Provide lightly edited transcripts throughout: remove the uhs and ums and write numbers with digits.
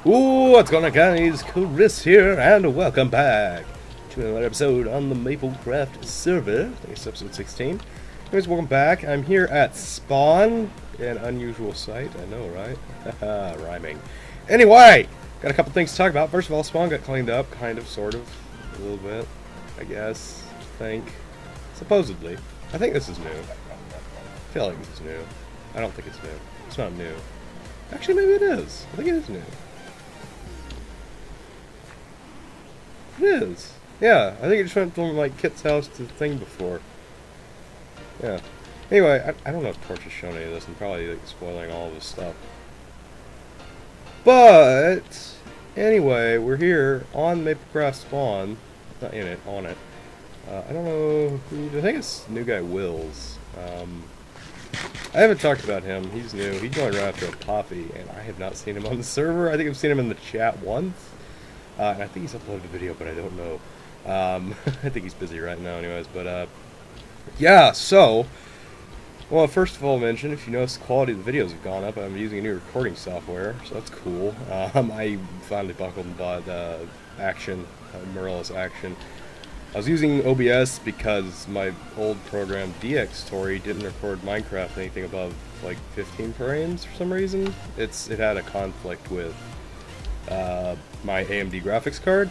Ooh, what's going on, guys? Chris here, and welcome back to another episode on the MapleCraft Server. I think it's episode 16. Anyways, welcome back. I'm here at Spawn, an unusual sight, I know, right? Rhyming. Anyway, got a couple things to talk about. First of all, Spawn got cleaned up, kind of, sort of, a little bit, I guess, supposedly. I think this is new. I feel like this is new. I don't think it's new. It's not new. Actually, maybe it is. I think it is new. It is. Yeah, I think it just went from like Kit's house to the thing before. Yeah. Anyway, I don't know if Torch has shown any of this. I'm probably like, spoiling all of this stuff. But anyway, we're here on MapleCraft Spawn. Not in it, on it. I don't know who. I think it's new guy Wills. I haven't talked about him. He's new. He joined right after a Poppy, and I have not seen him on the server. I think I've seen him in the chat once. And I think he's uploaded a video, but I don't know. I think he's busy right now anyways, but, yeah, so, well, first of all, mention, if you notice the quality of the videos have gone up, I'm using a new recording software, so that's cool. I finally buckled and bought, Action, Morellis Action. I was using OBS because my old program, DxTory, didn't record Minecraft anything above, like, 15 frames for some reason. It had a conflict with my AMD graphics card.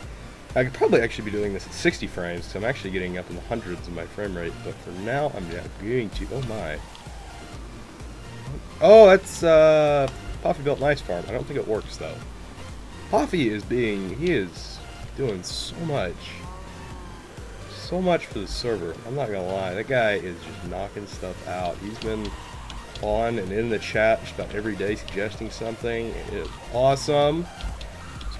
I could probably actually be doing this at 60 frames, so I'm actually getting up in the hundreds of my frame rate, but for now I'm going to, oh my. Oh, that's Poffy built Nice Farm. I don't think it works though. Poffy he is doing so much for the server. I'm not gonna lie, that guy is just knocking stuff out. He's been on and in the chat just about every day suggesting something. It is awesome.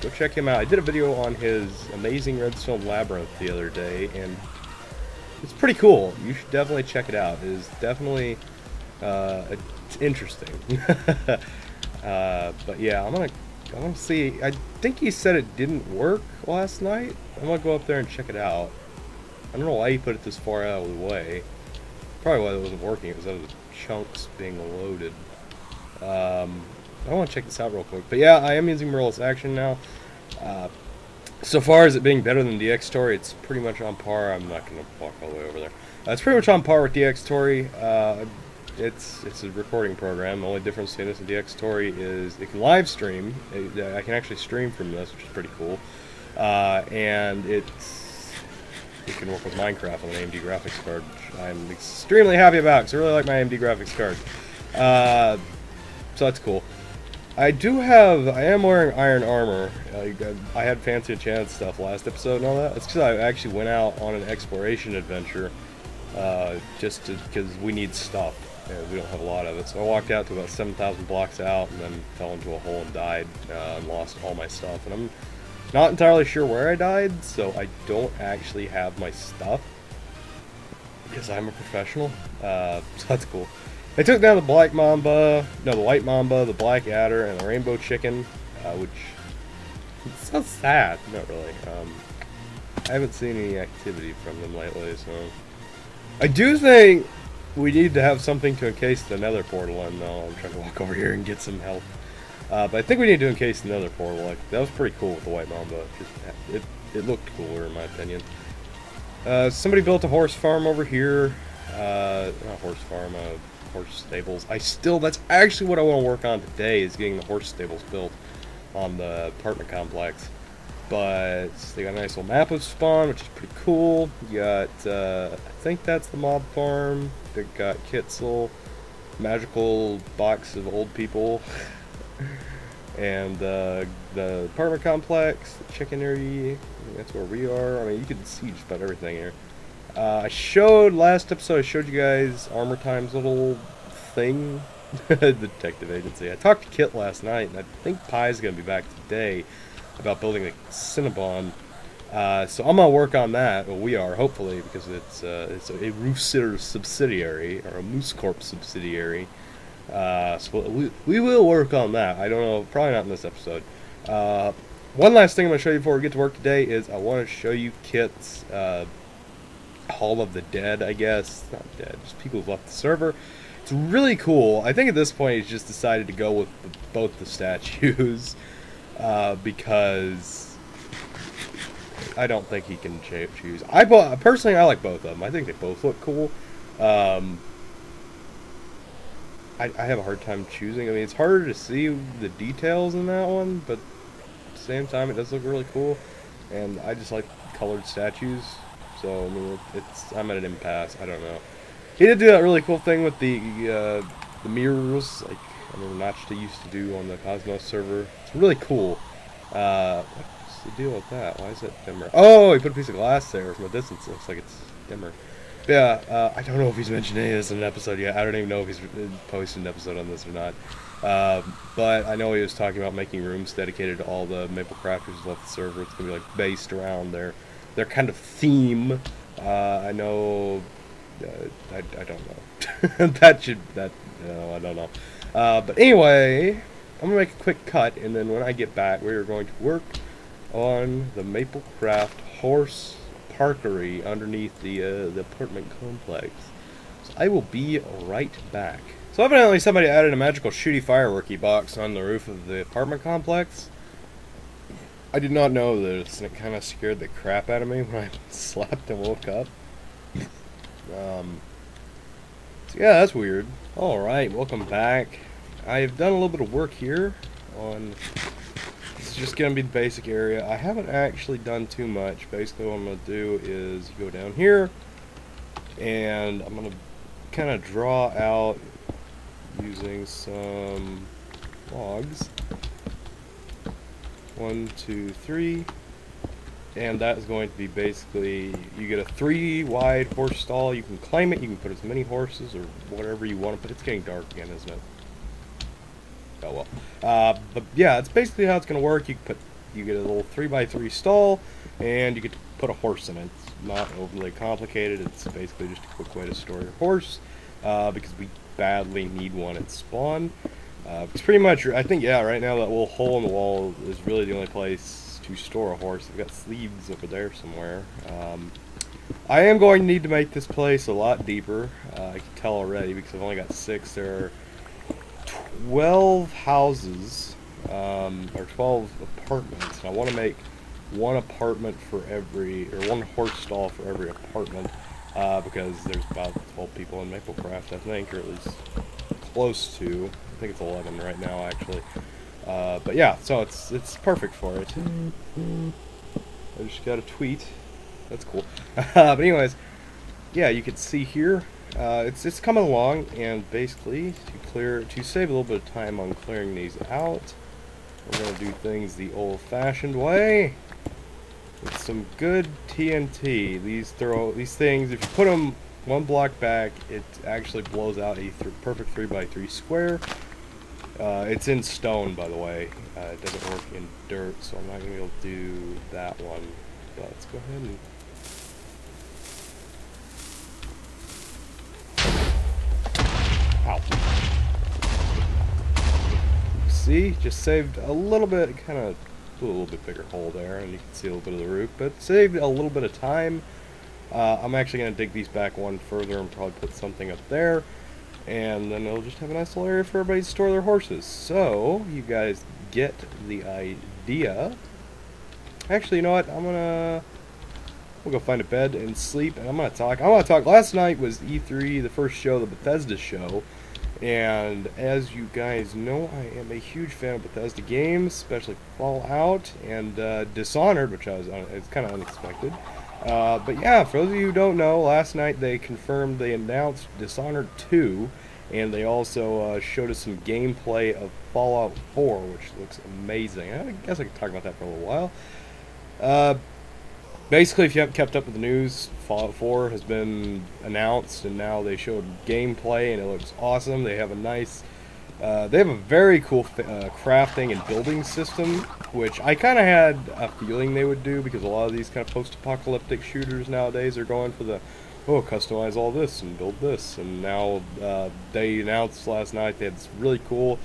Go check him out. I did a video on his amazing redstone labyrinth the other day, and it's pretty cool. You should definitely check it out. It is definitely it's interesting. But yeah, I'm gonna see. I think he said it didn't work last night. I'm gonna go up there and check it out. I don't know why he put it this far out of the way. Probably why it wasn't working. It was out of the chunks being loaded. I want to check this out real quick. But yeah, I am using Morellis Action now. So far as it being better than DxTory, it's pretty much on par. I'm not going to walk all the way over there. It's pretty much on par with DxTory. It's a recording program. The only difference between this and DxTory is it can live stream. I can actually stream from this, which is pretty cool. And it can work with Minecraft on an AMD graphics card, which I'm extremely happy about because I really like my AMD graphics card. So that's cool. I am wearing iron armor. I had fancy enchanted stuff last episode and all that. It's because I actually went out on an exploration adventure, just because we need stuff. And we don't have a lot of it. So I walked out to about 7,000 blocks out and then fell into a hole and died, and lost all my stuff. And I'm not entirely sure where I died, so I don't actually have my stuff, because I'm a professional. So that's cool. I took down the white mamba, the black adder, and the rainbow chicken, which it's so sad. Not really. I haven't seen any activity from them lately, so I do think we need to have something to encase the nether portal in, though. I'm trying to walk over here and get some help. But I think we need to encase the nether portal. Like, that was pretty cool with the white mamba. It looked cooler, in my opinion. Somebody built a horse farm over here. Not horse farm, horse stables. That's actually what I want to work on today, is getting the horse stables built on the apartment complex. But they got a nice little map of spawn, which is pretty cool. You got, I think that's the mob farm. They got Kitzel, magical box of old people, and the apartment complex, the chickenery. That's where we are. I mean, you can see just about everything here. Last episode, I showed you guys Armor Time's little thing, the detective agency. I talked to Kit last night, and I think Pie's going to be back today about building a Cinnabon. So I'm going to work on that. Well, we are, hopefully, because it's a Rooster subsidiary, or a Moose Corp subsidiary. So we will work on that. I don't know, probably not in this episode. One last thing I'm going to show you before we get to work today is I want to show you Kit's Hall of the Dead, I guess. Not dead, just people who've left the server. It's really cool. I think at this point he's just decided to go with both the statues. because I don't think he can choose. Personally, I like both of them. I think they both look cool. Um, I have a hard time choosing. I mean, it's harder to see the details in that one, but at the same time, it does look really cool. And I just like colored statues, so I mean, I'm at an impasse. I don't know. He did do that really cool thing with the mirrors, like I remember Notch used to do on the Cosmos server. It's really cool. What's the deal with that? Why is it dimmer? Oh, he put a piece of glass there from a distance. It looks like it's dimmer. Yeah, I don't know if he's mentioned any of this in an episode yet. I don't even know if he's posted an episode on this or not. But I know he was talking about making rooms dedicated to all the MapleCrafters who left the server. It's gonna be like based around their kind of theme. I know. I don't know. No, I don't know. But anyway, I'm gonna make a quick cut, and then when I get back, we are going to work on the MapleCraft horse parkery underneath the apartment complex. So I will be right back. So evidently somebody added a magical shooty fireworky box on the roof of the apartment complex. I did not know this, and it kind of scared the crap out of me when I slept and woke up. So yeah, that's weird. Alright, welcome back. I've done a little bit of work here on... This is just going to be the basic area. I haven't actually done too much. Basically what I'm going to do is go down here, and I'm going to kind of draw out using some logs. 1, 2, 3. And that is going to be basically, you get a 3 wide horse stall. You can claim it. You can put as many horses or whatever you want to put. It's getting dark again, isn't it? Oh well. But yeah, it's basically how it's going to work. You get a little 3x3 stall, and you get to put a horse in it. It's not overly complicated. It's basically just a quick way to store your horse, because we badly need one at spawn. It's pretty much, I think, yeah, right now that little hole in the wall is really the only place to store a horse. I've got sleeves over there somewhere. I am going to need to make this place a lot deeper. I can tell already because I've only got 6. There are 12 houses, or 12 apartments, and I want to make one apartment for every, or one horse stall for every apartment, because there's about 12 people in MapleCraft, I think, or at least close to. I think it's 11 right now, actually. But yeah, so it's perfect for it. I just got a tweet. That's cool. But anyways, yeah, you can see here, it's coming along, and basically to save a little bit of time on clearing these out, we're gonna do things the old-fashioned way with some good TNT. These things, if you put them one block back, it actually blows out a perfect 3x3 square. It's in stone, by the way. It doesn't work in dirt, so I'm not going to be able to do that one. But let's go ahead and... Ow. See? Just saved a little bit, kind of a little bit bigger hole there, and you can see a little bit of the roof, but saved a little bit of time. I'm actually going to dig these back one further and probably put something up there. And then it'll just have a nice little area for everybody to store their horses. So, you guys get the idea. Actually, you know what? We'll go find a bed and sleep, and I'm gonna talk. Last night was E3, the first show, the Bethesda show. And as you guys know, I am a huge fan of Bethesda games, especially Fallout and Dishonored, which it's kind of unexpected. But yeah, for those of you who don't know, last night they announced Dishonored 2, and they also showed us some gameplay of Fallout 4, which looks amazing. I guess I could talk about that for a little while. Basically, if you haven't kept up with the news, Fallout 4 has been announced, and now they showed gameplay, and it looks awesome. They have a very cool crafting and building system, which I kind of had a feeling they would do, because a lot of these kind of post-apocalyptic shooters nowadays are going for the, customize all this and build this. And now they announced last night they had this really cool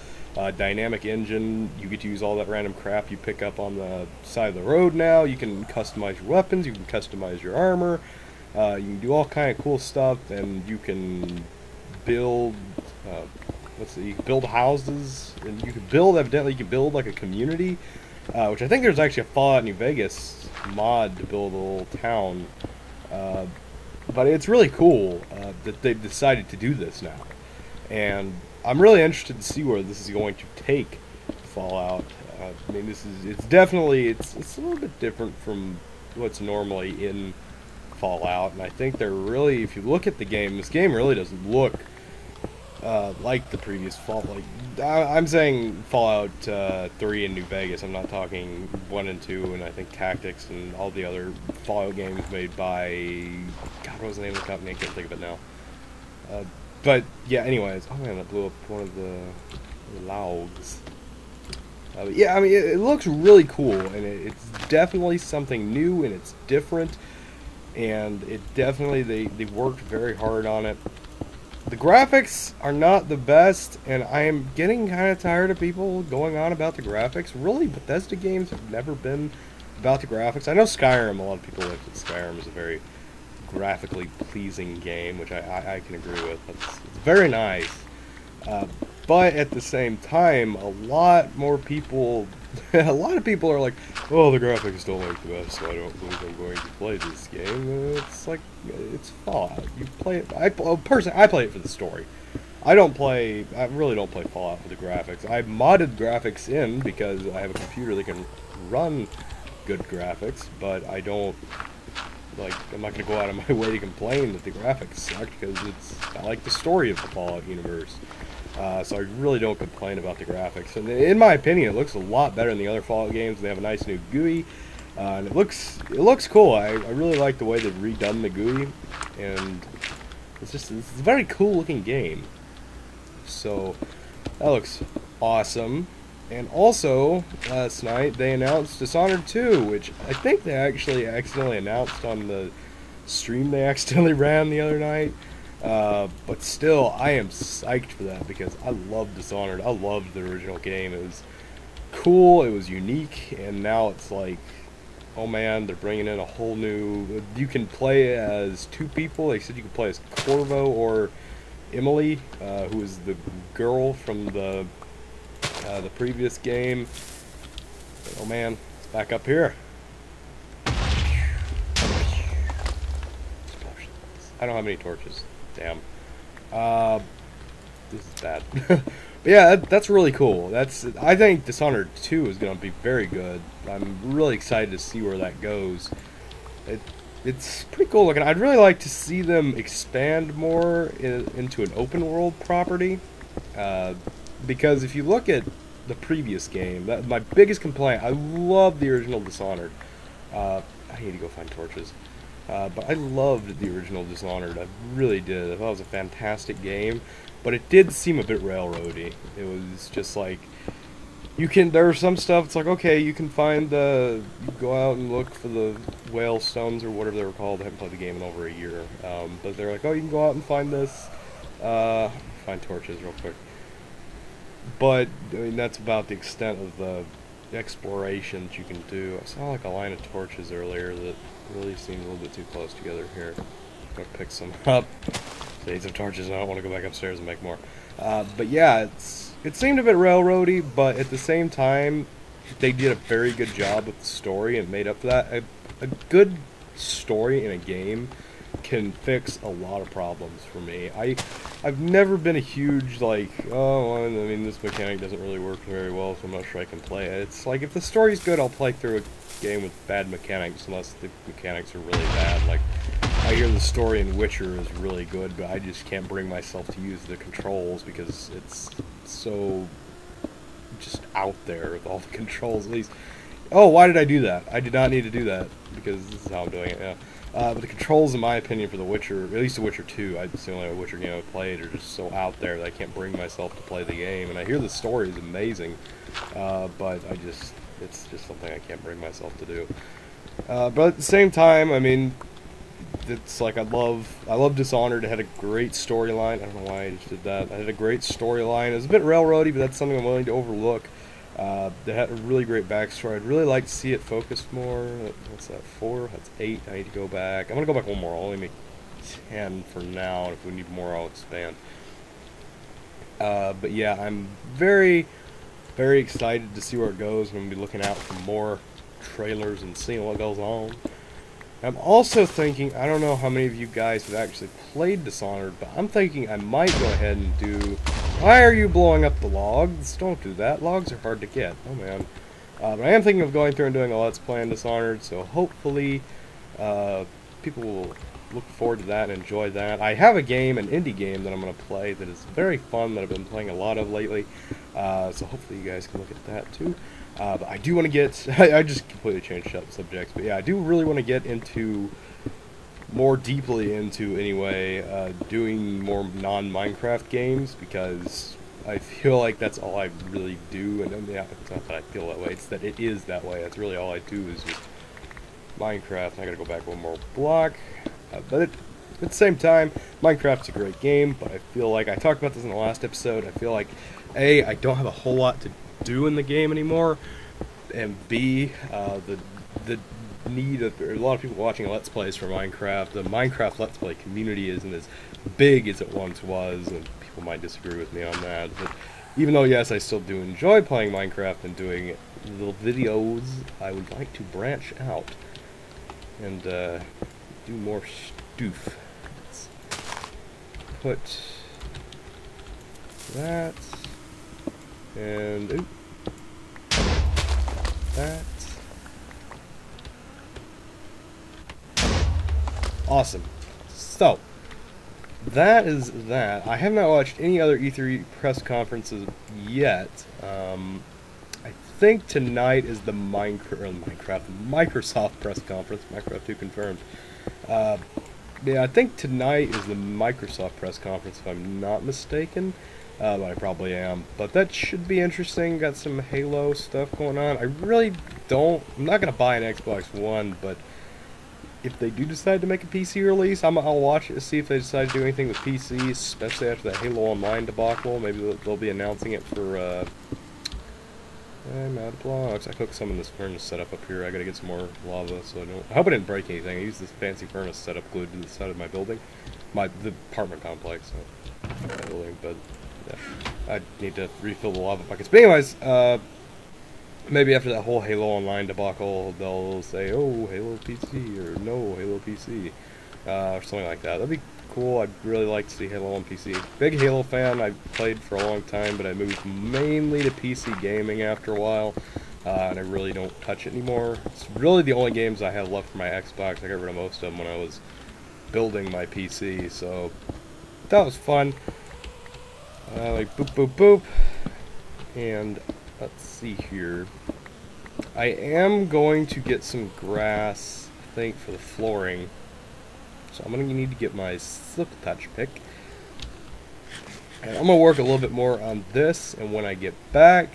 dynamic engine. You get to use all that random crap you pick up on the side of the road now. You can customize your weapons, you can customize your armor, you can do all kind of cool stuff, and you can build... you can build houses, and you can build like a community. which I think there's actually a Fallout New Vegas mod to build a little town. Uh, but it's really cool that they've decided to do this now, and I'm really interested to see where this is going to take Fallout. I mean, it's definitely it's a little bit different from what's normally in Fallout, and I think they're really, if you look at the game, this game really doesn't look like the previous Fallout. Like I'm saying Fallout 3 in New Vegas. I'm not talking 1 and 2, and I think Tactics and all the other Fallout games made by, God, what was the name of the company? I can't think of it now. But yeah, anyways, oh man, that blew up one of the logs. Yeah, I mean, it looks really cool, and it's definitely something new, and it's different, and it definitely, they worked very hard on it. The graphics are not the best, and I am getting kind of tired of people going on about the graphics. Really, Bethesda games have never been about the graphics. I know Skyrim, a lot of people think that Skyrim is a very graphically pleasing game, which I can agree with. It's very nice. But at the same time, a lot more people, a lot of people are like, oh, the graphics don't look the best, so I don't think I'm going to play this game. It's like, it's Fallout. You play it, personally, I play it for the story. I really don't play Fallout for the graphics. I modded graphics in because I have a computer that can run good graphics, but I don't, like, I'm not going to go out of my way to complain that the graphics suck, because I like the story of the Fallout universe. So I really don't complain about the graphics. And in my opinion, it looks a lot better than the other Fallout games. They have a nice new GUI, and it looks cool. I really like the way they've redone the GUI, and it's a very cool looking game. So that looks awesome. And also, last night, they announced Dishonored 2, which I think they actually accidentally announced on the stream they accidentally ran the other night. But still, I am psyched for that, because I love Dishonored. I loved the original game. It was cool, it was unique, and now it's like, oh man, they're bringing in a whole new... You can play as two people. They said you could play as Corvo or Emily, who is the girl from the previous game. Oh man, it's back up here. I don't have any torches. Damn. This is bad. But yeah, that's really cool. I think Dishonored 2 is going to be very good. I'm really excited to see where that goes. It's pretty cool looking. I'd really like to see them expand more into an open world property. Because if you look at the previous game, my biggest complaint, I love the original Dishonored. I need to go find torches. But I loved the original Dishonored. I really did. I thought it was a fantastic game, but it did seem a bit railroady. It was just like, there's some stuff, it's like, okay, you can find you go out and look for the whale stones or whatever they were called. I haven't played the game in over a year. But they're like, oh, you can go out and find this. Find torches real quick. But, I mean, that's about the extent of the exploration that you can do. I saw like a line of torches earlier that really seemed a little bit too close together. Here, I'm gonna pick some up. I need some torches, and I don't want to go back upstairs and make more. But yeah, it seemed a bit railroady, but at the same time, they did a very good job with the story and made up for that. A good story in a game can fix a lot of problems for me. I've never been a huge, like, oh, I mean, this mechanic doesn't really work very well, so I'm not sure I can play it. It's like, if the story's good, I'll play through a game with bad mechanics, unless the mechanics are really bad. Like, I hear the story in Witcher is really good, but I just can't bring myself to use the controls, because it's so just out there with all the controls. At least, oh, why did I do that? I did not need to do that, because this is how I'm doing it, yeah. But the controls, in my opinion, for The Witcher, at least The Witcher 2, it's the only Witcher game I've played, are just so out there that I can't bring myself to play the game. And I hear the story is amazing, but it's just something I can't bring myself to do. But at the same time, I mean, it's like I love Dishonored. It had a great storyline. I don't know why I just did that. I had a great storyline. It was a bit railroady, but that's something I'm willing to overlook. They had a really great backstory. I'd really like to see it focused more. What's that, 4? That's 8. I need to go back. I'm going to go back one more. I'll only make 10 for now, and if we need more, I'll expand. But yeah, I'm very Very excited to see where it goes. I'm going to be looking out for more trailers and seeing what goes on. I'm also thinking, I don't know how many of you guys have actually played Dishonored, but I'm thinking I might go ahead and do... Why are you blowing up the logs? Don't do that. Logs are hard to get. Oh, man. But I am thinking of going through and doing a Let's Play on Dishonored, so hopefully people will look forward to that and enjoy that. I have a game, an indie game that I'm going to play that is very fun, that I've been playing a lot of lately, so hopefully you guys can look at that too. But I do want to get... I just completely changed up subjects, but yeah, I do really want to get into... more deeply into, anyway, doing more non-Minecraft games, because I feel like that's all I really do, and yeah, it's not that I feel that way, it's that it is that way. That's really all I do is just Minecraft. I gotta go back one more block, but at the same time, Minecraft's a great game, but I feel like, I talked about this in the last episode, I feel like, A, I don't have a whole lot to do in the game anymore, and B, the need of a lot of people watching Let's Plays for Minecraft. The Minecraft Let's Play community isn't as big as it once was, and people might disagree with me on that. But even though, yes, I still do enjoy playing Minecraft and doing little videos, I would like to branch out and do more stuff. Let's put that and that. Awesome. So, that is that. I have not watched any other E3 press conferences yet. I think tonight is the Microsoft press conference. Minecraft 2 confirmed. Yeah, I think tonight is the Microsoft press conference, if I'm not mistaken. But I probably am. But that should be interesting. Got some Halo stuff going on. I really don't... I'm not going to buy an Xbox One, but... if they do decide to make a PC release, I'll watch it to see if they decide to do anything with PC, especially after that Halo Online debacle. Maybe they'll be announcing it for, I'm out of blocks. I cooked some in this furnace setup up here. I gotta get some more lava, so I hope I didn't break anything. I used this fancy furnace setup glued to the side of my building. The apartment complex. Building, but, yeah. I need to refill the lava buckets. But anyways, maybe after that whole Halo Online debacle, they'll say, oh, Halo PC, or no, Halo PC, or something like that. That'd be cool. I'd really like to see Halo on PC. Big Halo fan. I played for a long time, but I moved mainly to PC gaming after a while, and I really don't touch it anymore. It's really the only games I have left for my Xbox. I got rid of most of them when I was building my PC, so that was fun. Like, boop, boop, boop, and... let's see here. I am going to get some grass, I think, for the flooring. So I'm going to need to get my Slip Touch pick. And I'm going to work a little bit more on this, and when I get back,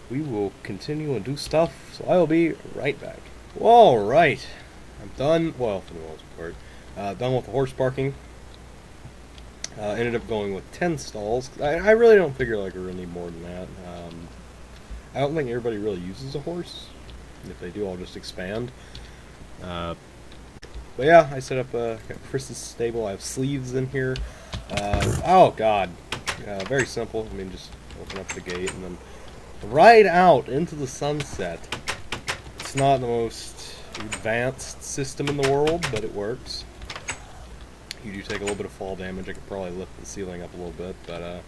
we will continue and do stuff. So I will be right back. Alright. I'm done, well, for the most part. Done with the horse barking. Ended up going with 10 stalls. I really don't figure like I really need more than that. I don't think everybody really uses a horse. If they do, I'll just expand. But yeah, I set up Chris's stable. I have sleeves in here. Oh god, very simple. I mean, just open up the gate and then ride out into the sunset. It's not the most advanced system in the world, but it works. You do take a little bit of fall damage. I could probably lift the ceiling up a little bit, but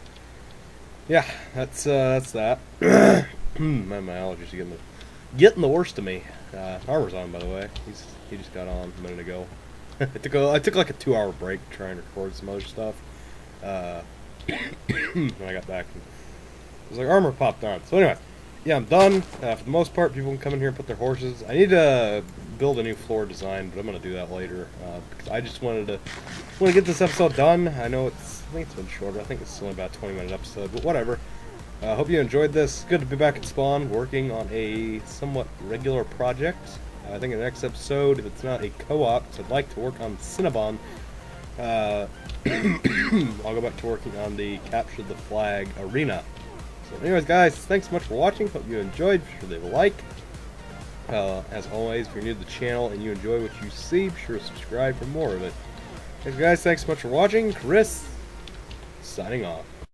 yeah, that's that. My allergies are getting the worst of me. Armor's on, by the way. He just got on a minute ago. I took like a 2-hour break trying to record some other stuff. When I got back, it was like armor popped on. So anyway, yeah, I'm done. For the most part, people can come in here and put their horses. I need to build a new floor design, but I'm gonna do that later. Because I just wanted to get this episode done. I know I think it's been shorter. I think it's only about a 20-minute episode, but whatever. I hope you enjoyed this. Good to be back at Spawn, working on a somewhat regular project. I think in the next episode, if it's not a co-op, because I'd like to work on Cinnabon, I'll go back to working on the Capture the Flag arena. So anyways, guys, thanks so much for watching. Hope you enjoyed. Be sure to leave a like. As always, if you're new to the channel and you enjoy what you see, be sure to subscribe for more of it. Anyways, guys, thanks so much for watching. Chris, signing off.